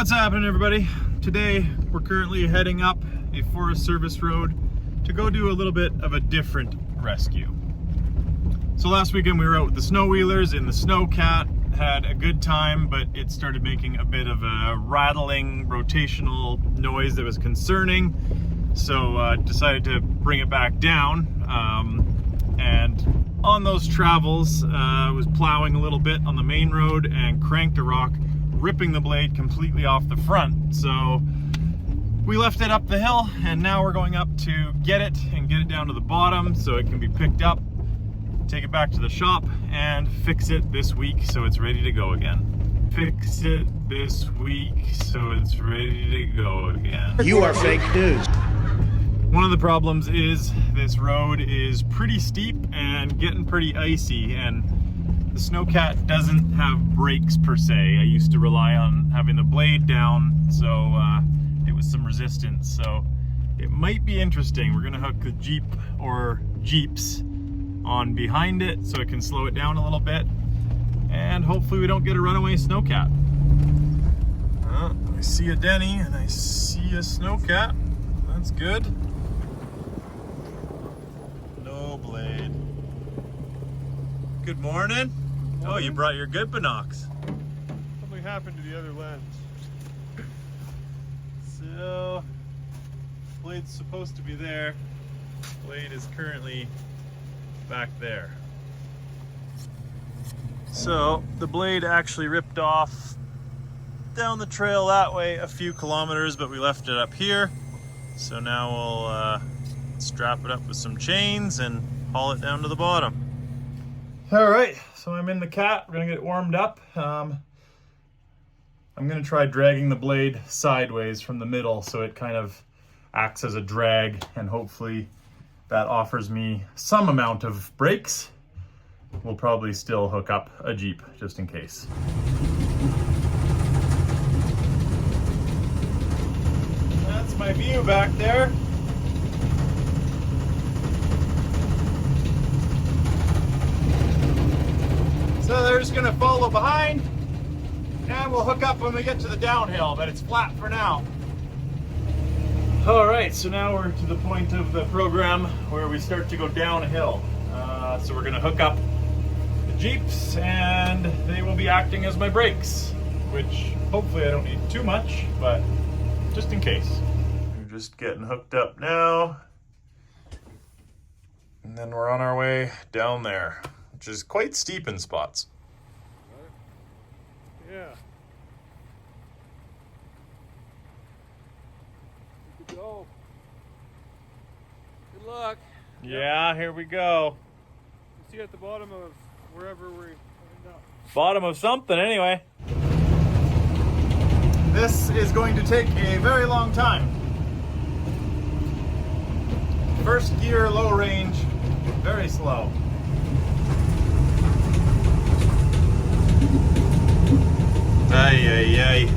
What's happening, everybody? Today we're currently heading up a Forest Service road to go do a little bit of a different rescue. So last weekend we were out with the snow wheelers in the Snowcat, had a good time, but it started making a bit of a rattling rotational noise that was concerning. So decided to bring it back down, and on those travels was plowing a little bit on the main road and cranked a rock, ripping the blade completely off the front. So we left it up the hill, and now we're going up to get it and get it down to the bottom so it can be picked up, take it back to the shop and fix it this week so it's ready to go again. Fix it this week so it's ready to go again. You are fake news. One of the problems is this road is pretty steep and getting pretty icy, and the Snowcat doesn't have brakes per se. I used to rely on having the blade down, so it was some resistance. So it might be interesting. We're gonna hook the Jeep or Jeeps on behind it so it can slow it down a little bit, and hopefully we don't get a runaway Snowcat. I see a Denny and I see a Snowcat. That's good. No blade. Good morning. Oh, you brought your good binocs. Something happened to the other lens. So, blade's supposed to be there. Blade is currently back there. So, the blade actually ripped off down the trail that way a few kilometers, but we left it up here. So now we'll strap it up with some chains and haul it down to the bottom. All right, so I'm in the cat. We're gonna get it warmed up. I'm gonna try dragging the blade sideways from the middle so it kind of acts as a drag, and hopefully that offers me some amount of brakes. We'll probably still hook up a Jeep just in case. That's my view back there. So they're just gonna follow behind, and we'll hook up when we get to the downhill, but it's flat for now. All right, so now we're to the point of the program where we start to go downhill. So we're gonna hook up the Jeeps, and they will be acting as my brakes, which hopefully I don't need too much, but just in case. We're just getting hooked up now, and then we're on our way down there, which is quite steep in spots. Yeah. Good go. Good luck. Yeah, here we go. We'll see you at the bottom of wherever we end up. Bottom of something, anyway. This is going to take a very long time. First gear, low range, very slow. Ay, ay, ay.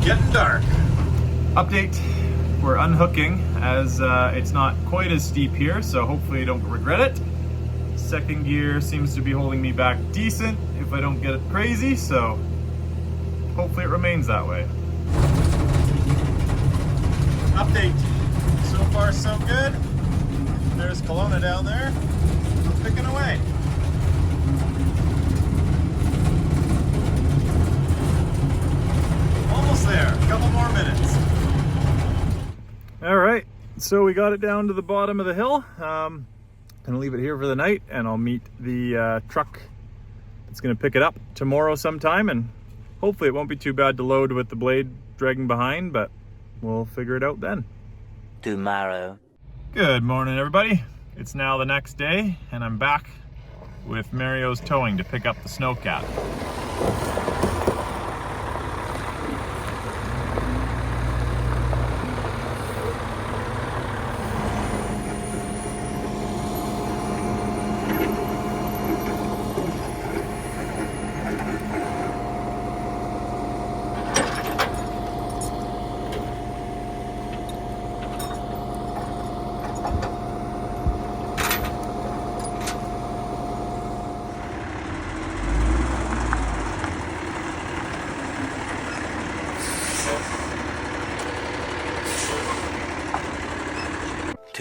Getting dark. Update, we're unhooking as it's not quite as steep here, so hopefully I don't regret it. Second gear seems to be holding me back decent if I don't get it crazy, so hopefully it remains that way. Update, so far so good. There's Kelowna down there. We're picking away. Almost there, a couple more minutes. All right, so we got it down to the bottom of the hill. Gonna leave it here for the night, and I'll meet the truck that's gonna pick it up tomorrow sometime, and hopefully it won't be too bad to load with the blade dragging behind, but we'll figure it out then. Tomorrow. Good morning, everybody. It's now the next day, and I'm back with Mario's Towing to pick up the Snowcat.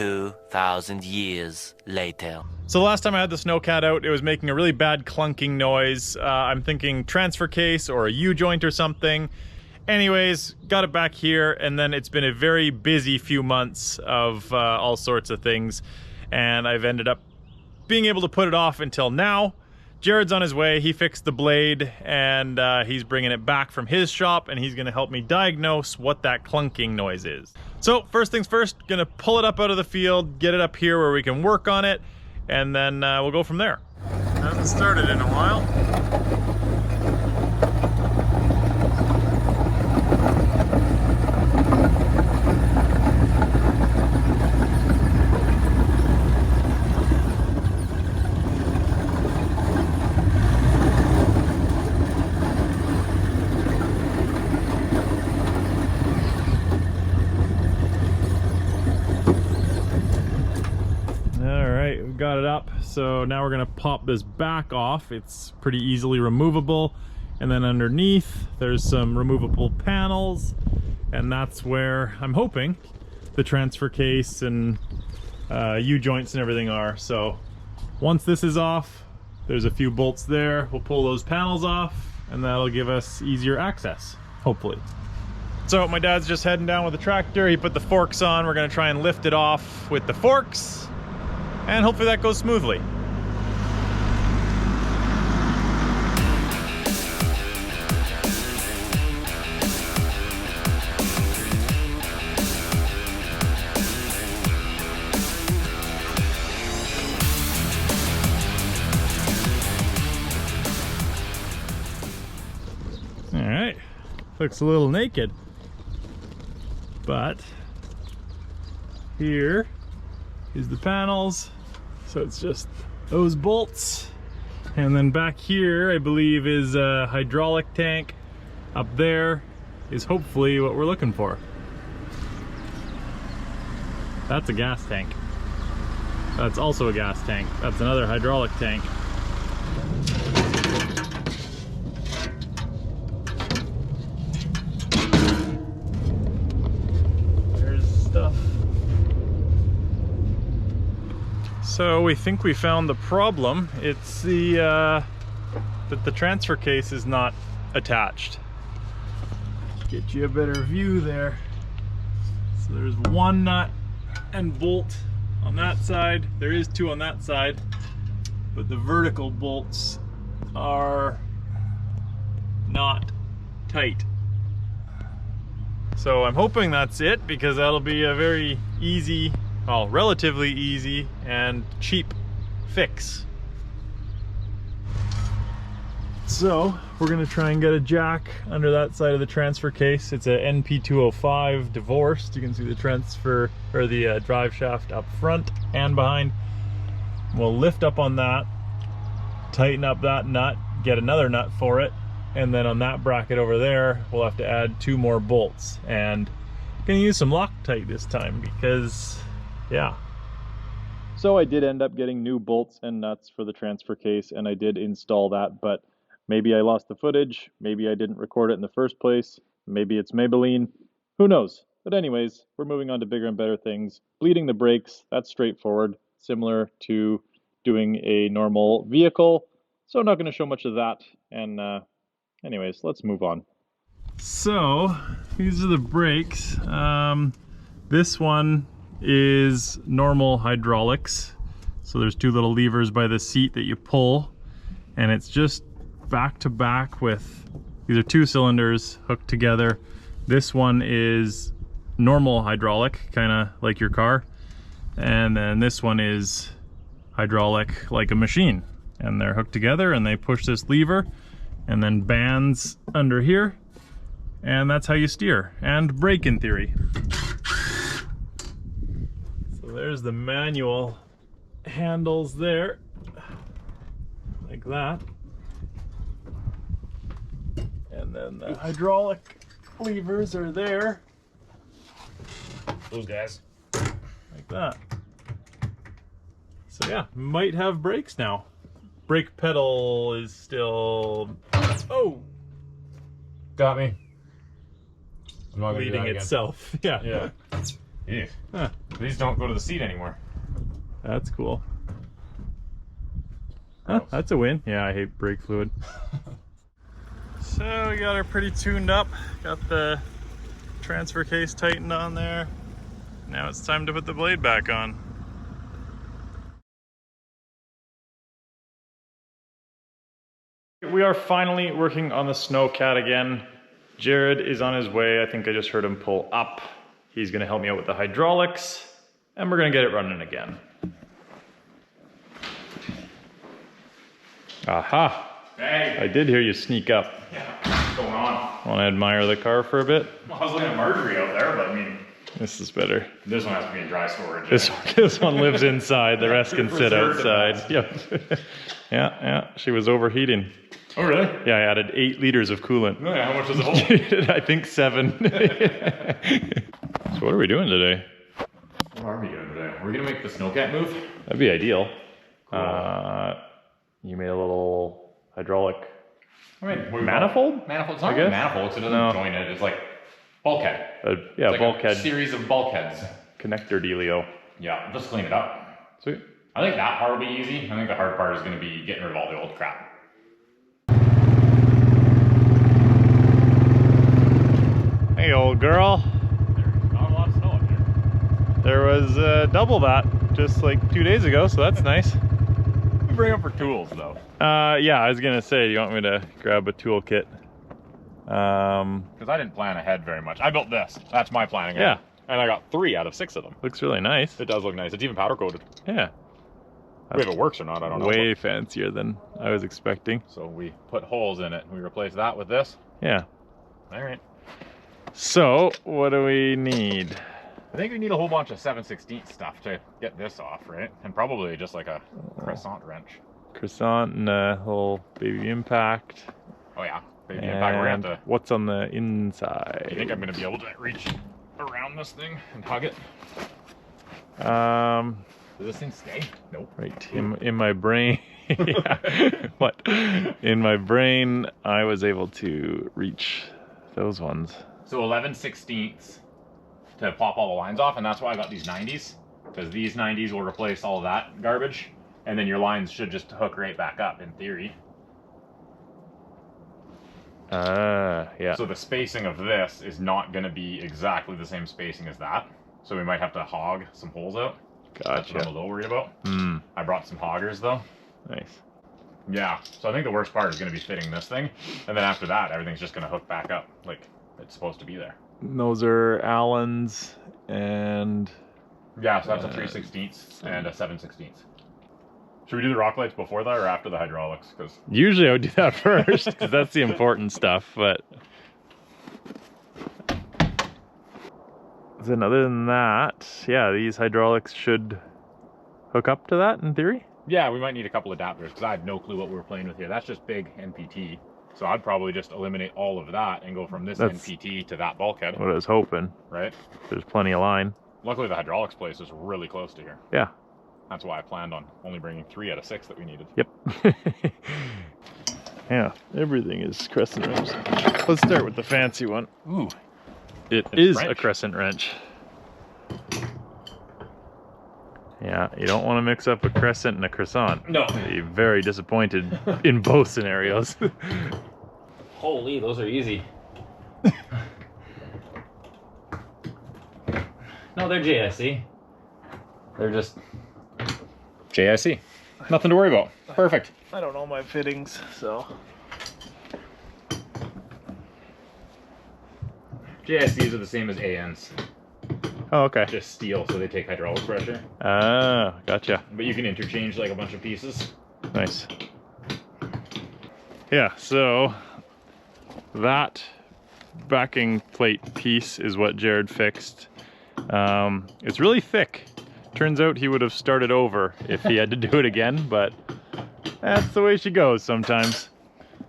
2,000 years later. So the last time I had the Snowcat out, it was making a really bad clunking noise. I'm thinking transfer case or a U-joint or something. Anyways, got it back here, and then it's been a very busy few months of all sorts of things, and I've ended up being able to put it off until now. Jerrod's on his way. He fixed the blade, and he's bringing it back from his shop, and he's going to help me diagnose what that clunking noise is. So first things first, gonna pull it up out of the field, get it up here where we can work on it, and then we'll go from there. Hasn't started in a while. Got it up, so now we're gonna pop this back off. It's pretty easily removable, and then underneath there's some removable panels, and that's where I'm hoping the transfer case and U-joints and everything are. So once this is off, there's a few bolts there. We'll pull those panels off, and that'll give us easier access, hopefully. So my dad's just heading down with the tractor. He put the forks on. We're gonna try and lift it off with the forks, and hopefully that goes smoothly. All right, looks a little naked, but here is the panels. So it's just those bolts, and then back here I believe is a hydraulic tank. Up there is hopefully what we're looking for. That's a gas tank. That's also a gas tank. That's another hydraulic tank. There's stuff. So we think we found the problem. It's the that the transfer case is not attached. Get you a better view there. So there's one nut and bolt on that side. There is two on that side, but the vertical bolts are not tight. So I'm hoping that's it, because that'll be a very easy, well, relatively easy and cheap fix. So we're gonna try and get a jack under that side of the transfer case. It's a NP205 divorced. You can see the transfer, or the drive shaft up front and behind. We'll lift up on that, tighten up that nut, get another nut for it, and then on that bracket over there we'll have to add two more bolts. And I'm gonna use some Loctite this time, because yeah. So I did end up getting new bolts and nuts for the transfer case, and I did install that, but maybe I lost the footage, maybe I didn't record it in the first place, maybe it's Maybelline, who knows? But anyways, we're moving on to bigger and better things. Bleeding the brakes, that's straightforward, similar to doing a normal vehicle, so I'm not going to show much of that. And anyways, let's move on. So these are the brakes. This one is normal hydraulics, so there's two little levers by the seat that you pull, and it's just back to back with, these are two cylinders hooked together. This one is normal hydraulic, kind of like your car, and then this one is hydraulic like a machine, and they're hooked together, and they push this lever and then bands under here, and that's how you steer and brake in theory. So there's the manual handles there, like that. And then the hydraulic levers are there. Those guys. Like that. So yeah, might have brakes now. Brake pedal is still... Oh! Got me. I'm not gonna do Leading that again. itself. Yeah. Yeah. Yeah. Huh. These don't go to the seat anymore. That's cool. Huh, that's a win. Yeah, I hate brake fluid. So we got her pretty tuned up. Got the transfer case tightened on there. Now it's time to put the blade back on. We are finally working on the Snowcat again. Jerrod is on his way. I think I just heard him pull up. He's gonna help me out with the hydraulics, and we're gonna get it running again. Aha! Hey. I did hear you sneak up. Yeah, what's going on? Wanna admire the car for a bit? Well, I was looking at Marjorie out there, but I mean... This is better. This one has to be in dry storage. This one lives inside, the rest can sit outside. Yep. Yeah, she was overheating. Oh, really? Yeah, I added 8 liters of coolant. Oh, yeah, how much does it hold? I think 7. So what are we doing today? What are we doing today? Are we gonna make the Snowcat move? That'd be ideal. Cool. You made a little hydraulic manifold? Manifold. It's not really manifold, because it doesn't join it. It's like bulkhead. Yeah, it's like bulkhead. A series of bulkheads. Connector dealio. Yeah, just clean it up. Sweet. I think that part will be easy. I think the hard part is going to be getting rid of all the old crap. Hey, old girl. There's not a lot of snow up here. There was double that just like 2 days ago, so that's nice. We bring up for tools, though. Yeah, I was gonna say, do you want me to grab a tool kit? Because I didn't plan ahead very much. I built this. That's my planning. Yeah. And I got 3 out of 6 of them. Looks really nice. It does look nice. It's even powder coated. Yeah. If it works or not, I don't know. Way fancier than I was expecting. So we put holes in it. We replace that with this. Yeah. All right. So, what do we need? I think we need a whole bunch of 7/16 stuff to get this off, right? And probably just like a croissant wrench. Croissant and a whole baby impact. Oh yeah, baby impact. We're gonna have to... What's on the inside? You think I'm gonna be able to reach around this thing and hug it? Does this thing stay? Nope. Right, in my brain. Yeah. What? In my brain, I was able to reach those ones. So 11/16 to pop all the lines off, and that's why I got these 90s, because these 90s will replace all of that garbage, and then your lines should just hook right back up in theory. Yeah. So the spacing of this is not going to be exactly the same spacing as that, so we might have to hog some holes out. Gotcha. That's what I'm a little worried about. Hmm. I brought some hoggers though. Nice. Yeah, so I think the worst part is going to be fitting this thing, and then after that, everything's just going to hook back up like it's supposed to be there. And those are Allen's and... Yeah, so that's a 3/16 and a 7/16. Should we do the rock lights before that or after the hydraulics? Because usually I would do that first, because that's the important stuff, but... Then other than that, yeah, these hydraulics should hook up to that in theory? yeah, we might need a couple adapters, because I have no clue what we were playing with here. That's just big NPT. So I'd probably just eliminate all of that and go from this NPT to that bulkhead. What I was hoping. Right? There's plenty of line. Luckily the hydraulics place is really close to here. Yeah. That's why I planned on only bringing 3 out of 6 that we needed. Yep. Yeah, everything is crescent wrench. Let's start with the fancy one. Ooh. It is a crescent wrench. Yeah, you don't want to mix up a crescent and a croissant. No. You'll be very disappointed in both scenarios. Holy, those are easy. No, they're JSC. They're just JSC. Nothing to worry about. Perfect. I don't know my fittings, so... JSCs are the same as ANs. Oh, okay. Just steel, so they take hydraulic pressure. Ah, gotcha. But you can interchange like a bunch of pieces. Nice. Yeah, so that backing plate piece is what Jerrod fixed. It's really thick. Turns out he would have started over if he had to do it again, but that's the way she goes sometimes.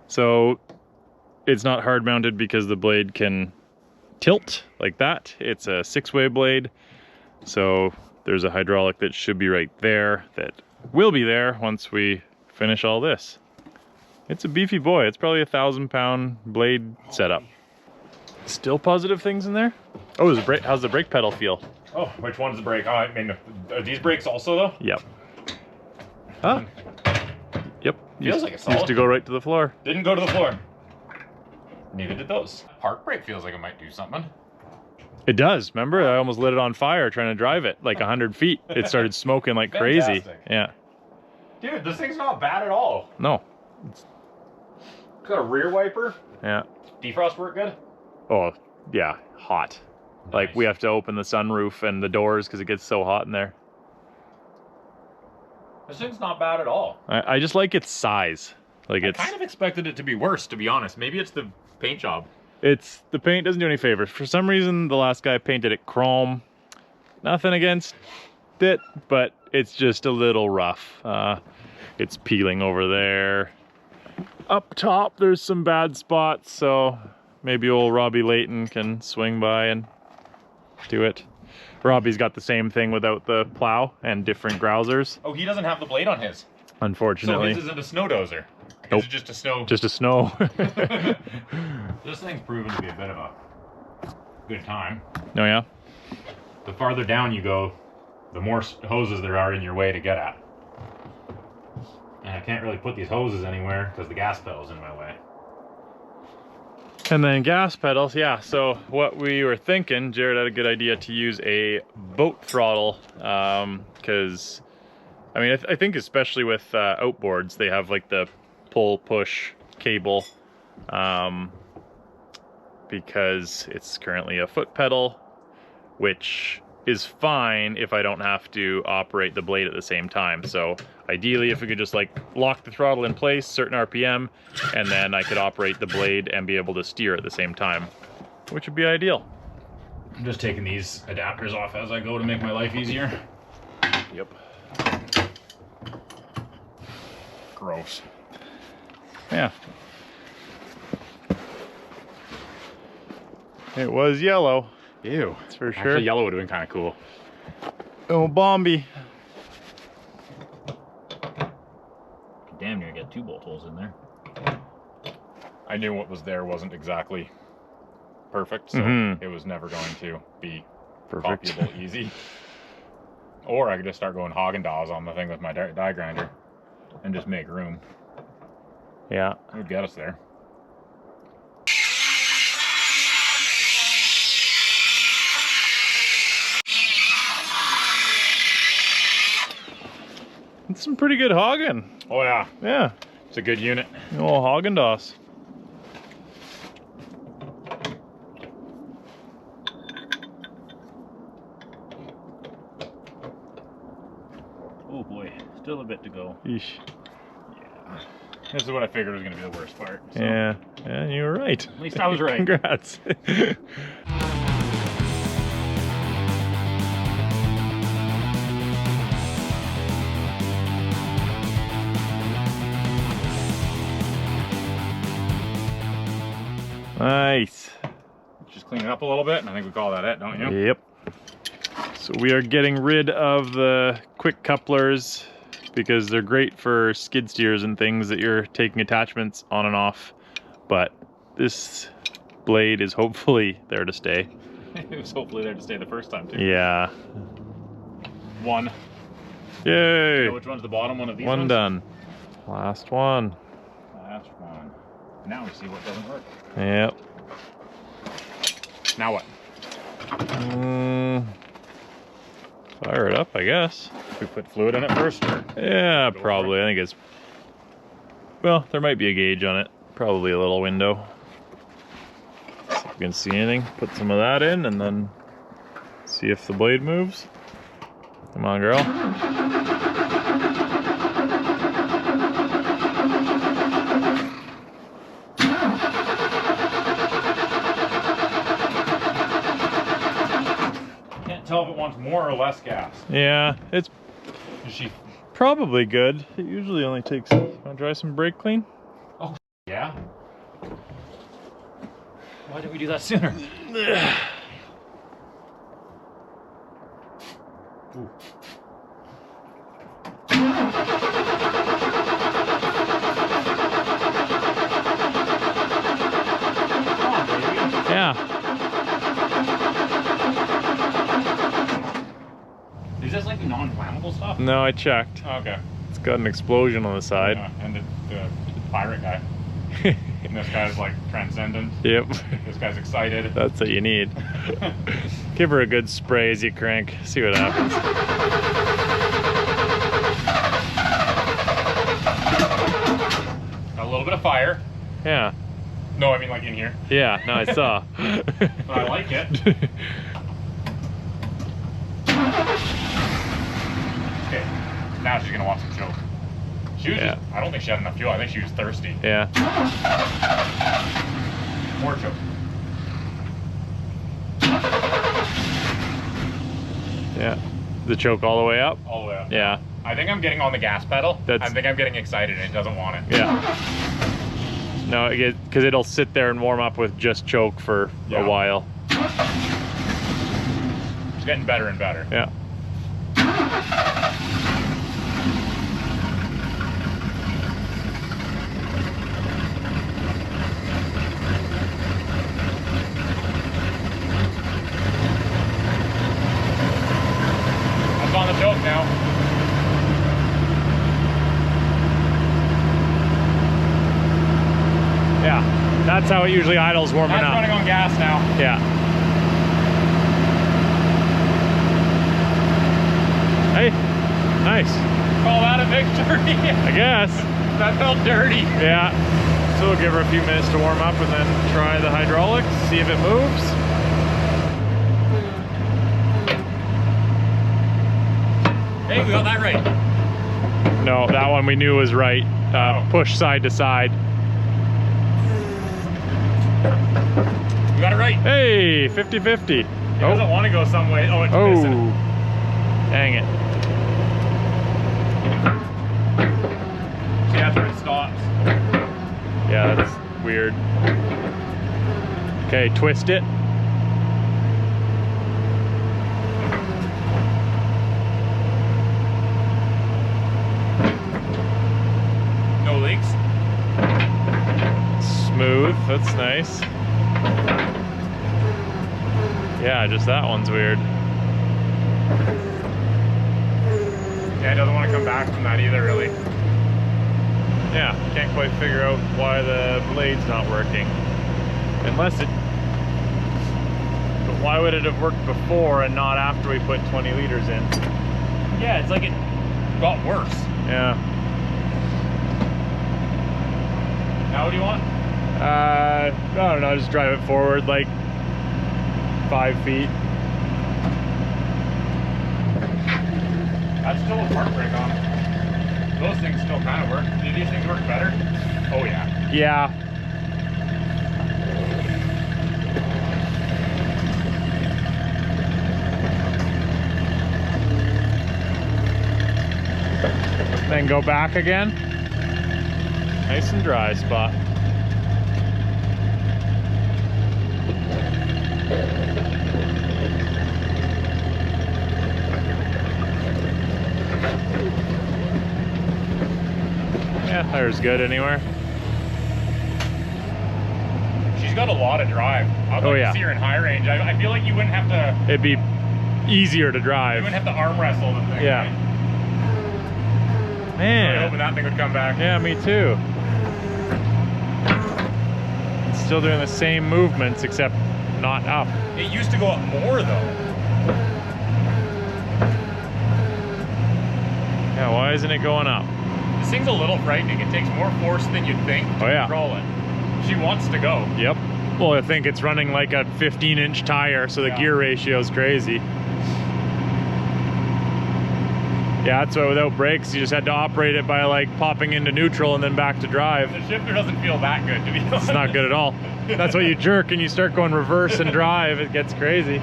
So it's not hard mounted because the blade can tilt like that. It's a 6-way blade, so there's a hydraulic that should be right there that will be there once we finish all this. It's a beefy boy. It's probably a 1,000-pound blade setup. Still positive things in there? Oh, how's the brake pedal feel? Oh, which one's the brake? Oh, I mean, are these brakes also though? Yep. Huh? Yep. Feels like it's solid. Used to go right to the floor. Didn't go to the floor. Neither did those. Park brake feels like it might do something. It does. Remember, I almost lit it on fire trying to drive it like 100 feet. It started smoking like crazy. Fantastic. Yeah. Dude, this thing's not bad at all. No. Got a rear wiper. Yeah. Defrost work good? Oh, yeah. Hot. Like Nice. we have to open the sunroof and the doors because it gets so hot in there. This thing's not bad at all. I just like its size. Like I it's kind of expected it to be worse, to be honest. Maybe it's the paint job. It's the paint doesn't do any favors. For some reason, the last guy painted it chrome. Nothing against it, but it's just a little rough. It's peeling over there. Up top, there's some bad spots, so maybe old Robbie Layton can swing by and do it. Robbie's got the same thing without the plow and different grousers, Oh, he doesn't have the blade on his. So unfortunately. his isn't a snow dozer. Nope. It's just a snow. Just a snow. This thing's proven to be a bit of a good time. Oh yeah? The farther down you go, the more hoses there are in your way to get at. And I can't really put these hoses anywhere because the gas pedal's in my way. And then gas pedals, yeah. So what we were thinking, Jerrod had a good idea to use a boat throttle, because I mean, I think especially with outboards, they have like the pull push cable, because it's currently a foot pedal, which is fine if I don't have to operate the blade at the same time. So ideally, if we could just like lock the throttle in place, certain RPM, and then I could operate the blade and be able to steer at the same time, which would be ideal. I'm just taking these adapters off as I go to make my life easier. Yep. Gross. Yeah. It was yellow. Ew. That's for sure. Actually, yellow would have been kind of cool. Oh, Bombi. Damn near get 2 bolt holes in there. I knew what was there wasn't exactly perfect, so it was never going to be Perfect. copyable easy. Or I could just start going Haagen-Dazs on the thing with my die grinder and just make room. Yeah. It would get us there. It's some pretty good Hagen. Oh yeah, Yeah. it's a good unit. Oh, Haagen-Dazs. Oh boy, still a bit to go. Yeesh. Yeah. This is what I figured was going to be the worst part. So. Yeah. Yeah, you were right. At least I was right. Congrats. Nice. Just clean it up a little bit, and I think we call that it, don't you? Yep. So we are getting rid of the quick couplers because they're great for skid steers and things that you're taking attachments on and off. But this blade is hopefully there to stay. It was hopefully there to stay the first time, too. Yeah. One. Yay! You know which one's the bottom one of these One ones? done. Last one. Last one. Now we see what doesn't work. Yep. Now what? Fire it up, I guess. We put fluid in it first? Or? Yeah, probably. I think it's... Well, there might be a gauge on it. Probably a little window. See if you can see anything. Put some of that in and then see if the blade moves. Come on, girl. Can't tell if it wants more or less gas. Yeah, it's Is she... probably good. It usually only takes... Want to dry some brake clean? Yeah? Why didn't we do that sooner? Ooh. Yeah. No, I checked. Okay. It's got an explosion on the side. Yeah, and the pirate guy. And this guy's like transcendent. Yep. This guy's excited. That's what you need. Give her a good spray as you crank. See what happens. Got a little bit of fire. Yeah. No, I mean like in here. Yeah, no, I saw. But I like it. Okay, now she's gonna want some choke. She was just, I don't think she had enough fuel. I think she was thirsty. Yeah. More choke. Yeah. The choke all the way up? All the way up. Yeah. I think I'm getting on the gas pedal. I think I'm getting excited and it doesn't want it. Yeah. No, because it'll sit there and warm up with just choke for a while. It's getting better and better. Yeah. That's on the choke now. Yeah, that's how it usually idles warming That's up. running on gas now. Yeah. Hey, nice. Call that a victory. I guess. That felt dirty. Yeah. So we'll give her a few minutes to warm up and then try the hydraulics, see if it moves. Hey, we got that right. No, that one we knew was right. Push side to side. We got it right. Hey, 50-50. It doesn't want to go some way. Oh, it's missing. Dang it. See, that's where it stops. Yeah, that's weird. Okay, twist it. No leaks. Smooth, that's nice. Yeah, just that one's weird. Yeah, it doesn't want to come back from that either, really. Yeah, can't quite figure out why the blade's not working. Unless it... But why would it have worked before and not after we put 20 liters in? Yeah, it's like it got worse. Yeah. Now what do you want? I don't know, just drive it forward like 5 feet. That's still a park brake on it. Those things still kind of work. Do these things work better? Oh yeah. Yeah. Then go back again. Nice and dry spot. Yeah, tire's good anywhere. She's got a lot of drive. I'd like to see her in high range. I feel like you wouldn't have to... It'd be easier to You drive. wouldn't have to arm wrestle the thing. Yeah. Right? I Man. was hoping that thing would come back. Yeah, me too. It's still doing the same movements except not up. It used to go up more though. Yeah, why isn't it going up? This thing's a little frightening. It takes more force than you'd think to control it. She wants to go. Yep. Well, I think it's running like a 15-inch tire, so the gear ratio is crazy. Yeah, that's why without brakes, you just had to operate it by like popping into neutral and then back to drive. The shifter doesn't feel that good, to be honest. It's not good at all. That's why you jerk and you start going reverse and drive. It gets crazy.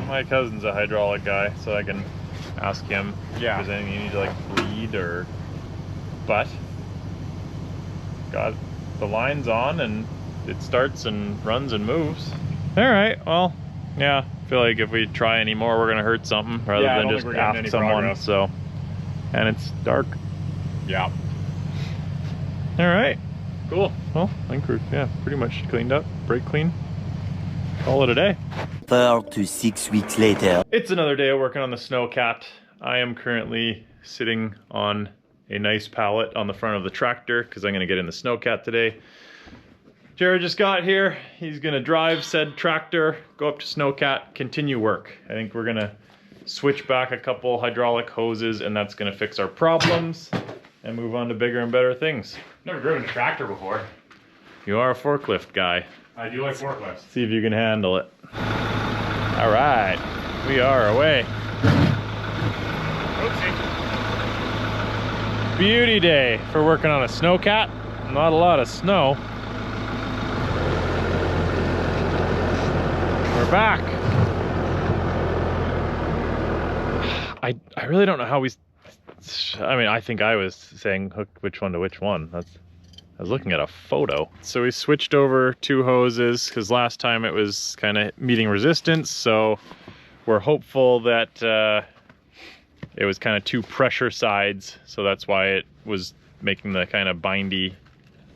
My cousin's a hydraulic guy, so I can ask him if there's anything you need to like bleed or... But got the lines on and it starts and runs and moves. All right, well, yeah. I feel like if we try any more, we're gonna hurt something rather than just ask someone. Progress. So, and it's dark. Yeah. All right. Cool. Well, I think we're pretty much cleaned up. Brake clean. Call it a day. 4 to 6 weeks later. It's another day of working on the Snowcat. I am currently sitting on a nice pallet on the front of the tractor because I'm going to get in the Snowcat today. Jerrod just got here. He's going to drive said tractor, go up to Snowcat, continue work. I think we're going to switch back a couple hydraulic hoses and that's going to fix our problems and move on to bigger and better things. Never driven a tractor before. You are a forklift guy. I do like forklifts. See if you can handle it. All right, we are away. Oopsie. Beauty day for working on a Snowcat. Not a lot of snow. We're back. I really don't know how we. I mean, I think I was saying hook which one to which one. I was looking at a photo. So we switched over 2 hoses because last time it was kind of meeting resistance. So we're hopeful that it was kind of 2 pressure sides. So that's why it was making the kind of bindy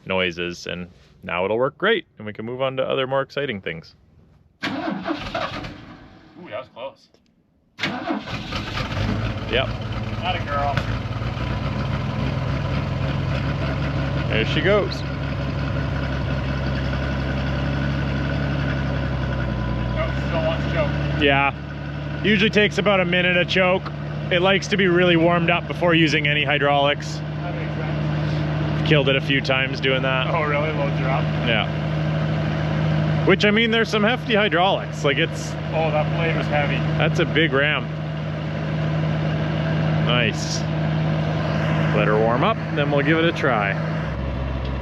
noises. And now it'll work great. And we can move on to other more exciting things. Ooh, that was close. Yep. Not a girl. There she goes. Oh, still wants to choke. Yeah. Usually takes about a minute to choke. It likes to be really warmed up before using any hydraulics. That makes sense. Killed it a few times doing that. Oh, really? Loads her up? Yeah. Which, I mean, there's some hefty hydraulics. Like, it's... Oh, that blade was heavy. That's a big ram. Nice. Let her warm up, then we'll give it a try.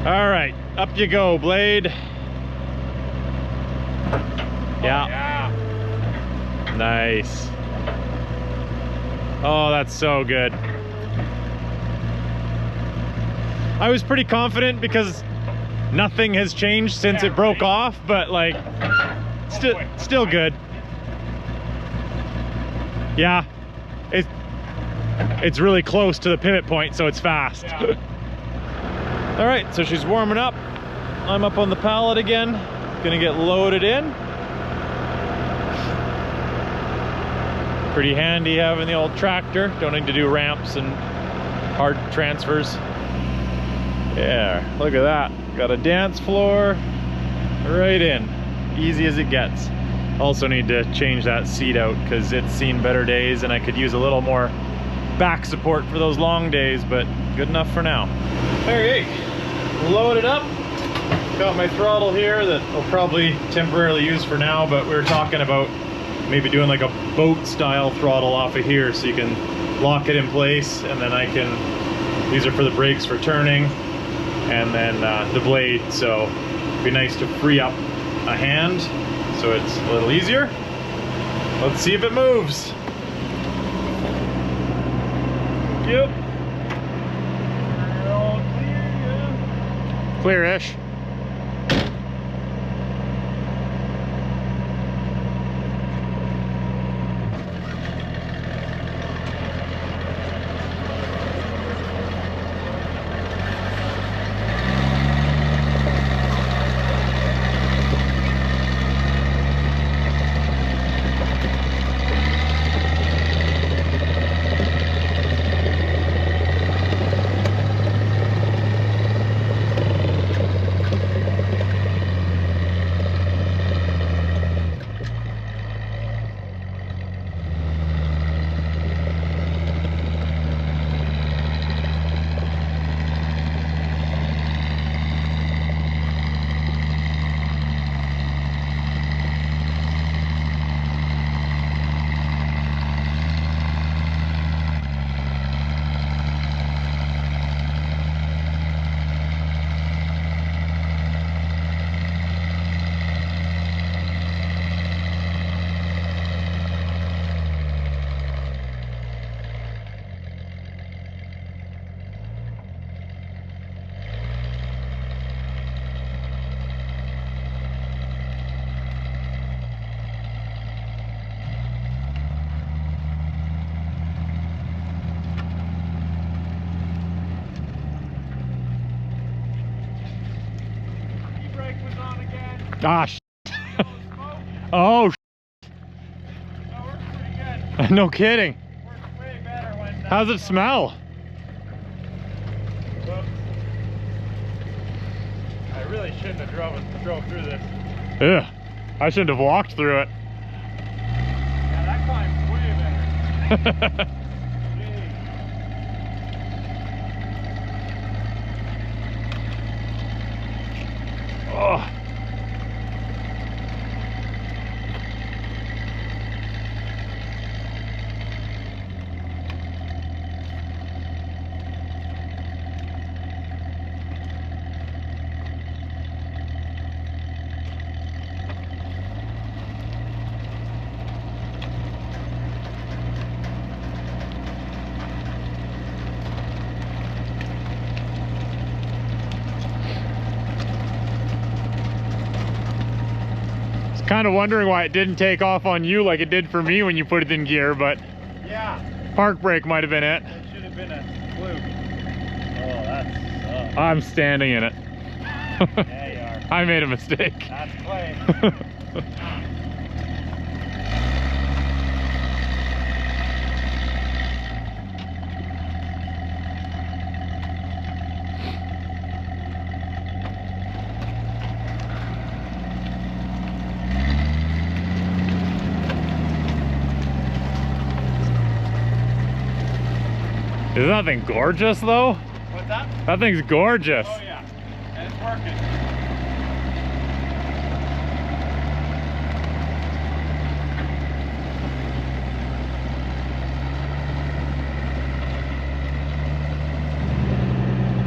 All right, up you go, blade. Yeah. Yeah. Nice. Oh, that's so good. I was pretty confident because nothing has changed since it broke off, but like, still good. Yeah, it's really close to the pivot point, so it's fast. Yeah. All right, so she's warming up. I'm up on the pallet again, gonna get loaded in. Pretty handy having the old tractor. Don't need to do ramps and hard transfers. Yeah, look at that. Got a dance floor right in. Easy as it gets. Also need to change that seat out because it's seen better days and I could use a little more back support for those long days, but good enough for now. Okay, loaded up. Got my throttle here that I'll probably temporarily use for now, but we were talking about maybe doing like a boat style throttle off of here so you can lock it in place, and then I can, these are for the brakes for turning, and then the blade, so it'd be nice to free up a hand so it's a little easier. Let's see if it moves. Yep. All clear, yeah. Clear-ish. Gosh. Oh, That works pretty good. no kidding. Works way better. How's it smell? Whoops. I really shouldn't have drove through this. Ugh. I shouldn't have walked through it. Yeah, that climb's way better. Oh. Kind of wondering why it didn't take off on you like it did for me when you put it in gear, but Yeah. park brake might have been it. It should have been a fluke. Oh, that sucks. I'm standing in it. Yeah, you are. I made a mistake. That's clay. Isn't that thing gorgeous though? What's that? That thing's gorgeous. Oh yeah, and it's working.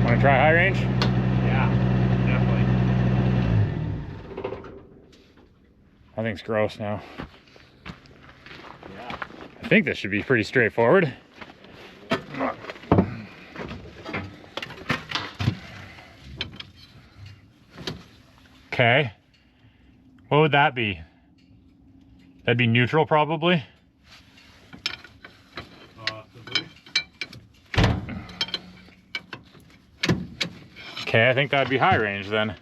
Want to try high range? Yeah, definitely. That thing's gross now. Yeah. I think this should be pretty straightforward. Okay. What would that be? That'd be neutral probably. Possibly. Okay, I think that'd be high range then.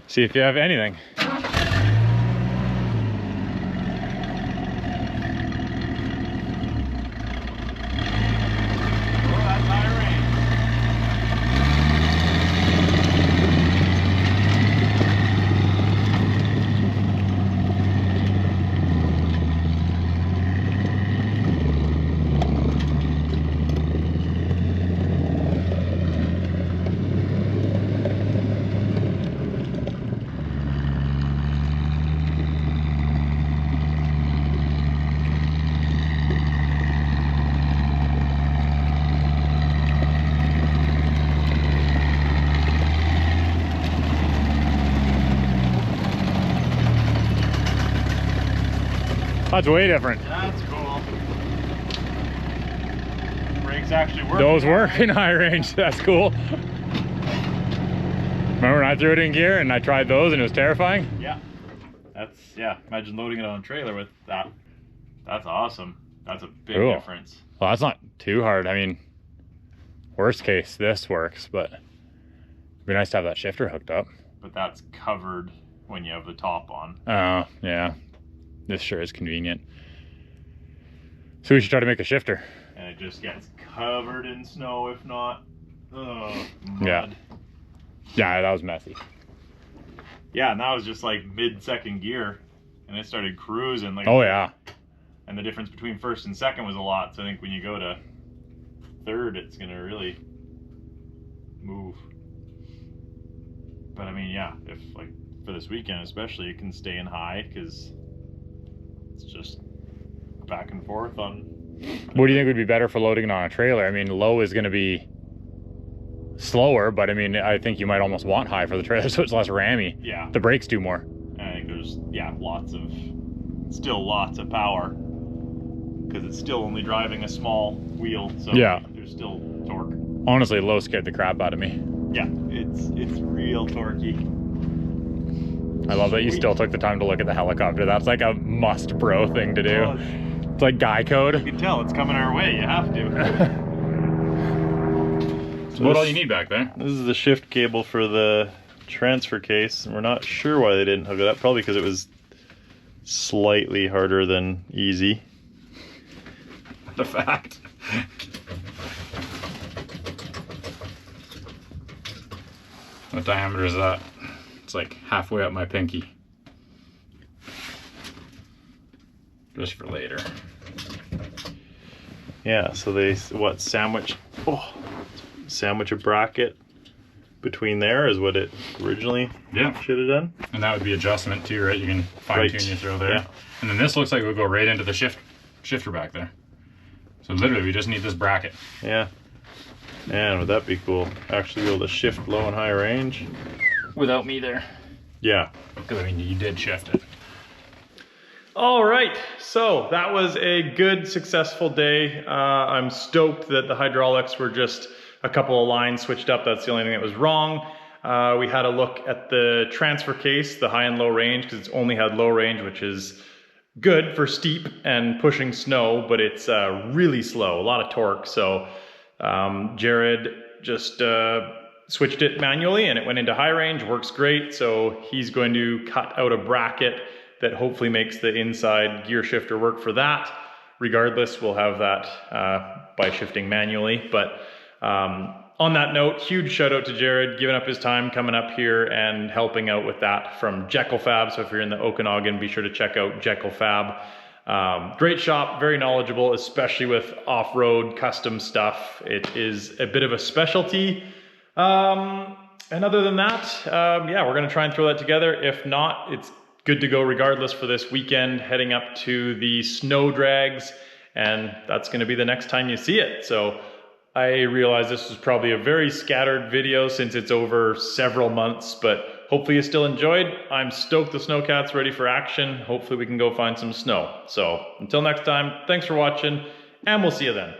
See if you have anything. That's way different. That's cool. Brakes actually work. Those work in high range. That's cool. Remember when I threw it in gear and I tried those and it was terrifying? Yeah. Yeah. Imagine loading it on a trailer with that. That's awesome. That's a big Cool. difference. Well, that's not too hard. I mean, worst case, this works, but it'd be nice to have that shifter hooked up. But that's covered when you have the top on. Oh, yeah. This sure is convenient. So we should try to make a shifter. And it just gets covered in snow, if not, mud. Yeah. Yeah, that was messy. Yeah, and that was just like mid-second gear. And it started cruising. Like, Oh, yeah. And the difference between first and second was a lot. So I think when you go to third, it's going to really move. But I mean, yeah, if like for this weekend especially, it can stay in high because it's just back and forth on. What do you think would be better for loading it on a trailer? I mean, low is going to be slower, but I mean, I think you might almost want high for the trailer so it's less rammy. Yeah. The brakes do more. I think there's, still lots of power because it's still only driving a small wheel. So Yeah. there's still torque. Honestly, low scared the crap out of me. Yeah, it's real torquey. I love that you still took the time to look at the helicopter. That's like a must bro thing to do. Well, It's like guy code. you can tell it's coming our way. You have to. So what all you need back there? This is the shift cable for the transfer case, and we're not sure why they didn't hook it up. Probably because it was slightly harder than easy. the fact. What diameter is that? It's like halfway up my pinky. Just for later. Yeah, so they sandwich a bracket between there is what it originally should have done. And that would be adjustment too, right? You can fine tune your throw there. Yeah. And then this looks like it would go right into the shifter back there. So literally we just need this bracket. Yeah. Man, would that be cool? Actually be able to shift low and high range. Without me there. Yeah. Because I mean, you did shift it. All right, so that was a good, successful day. I'm stoked that the hydraulics were just a couple of lines switched up. That's the only thing that was wrong. We had a look at the transfer case, the high and low range, because it's only had low range, which is good for steep and pushing snow, but it's really slow, a lot of torque. So Jerrod just switched it manually and it went into high range, works great. So he's going to cut out a bracket that hopefully makes the inside gear shifter work for that. Regardless, we'll have that by shifting manually. But on that note, huge shout out to Jerrod, giving up his time, coming up here and helping out with that from Jeklefab. So if you're in the Okanagan, be sure to check out Jeklefab. Great shop, very knowledgeable, especially with off-road custom stuff. It is a bit of a specialty. And other than that, yeah, we're gonna try and throw that together. If not, it's good to go regardless for this weekend, heading up to the snow drags, and that's gonna be the next time you see it. So I realize this is probably a very scattered video since it's over several months, but hopefully you still enjoyed. I'm stoked the Snowcat's ready for action. Hopefully we can go find some snow. So until next time, thanks for watching, and we'll see you then.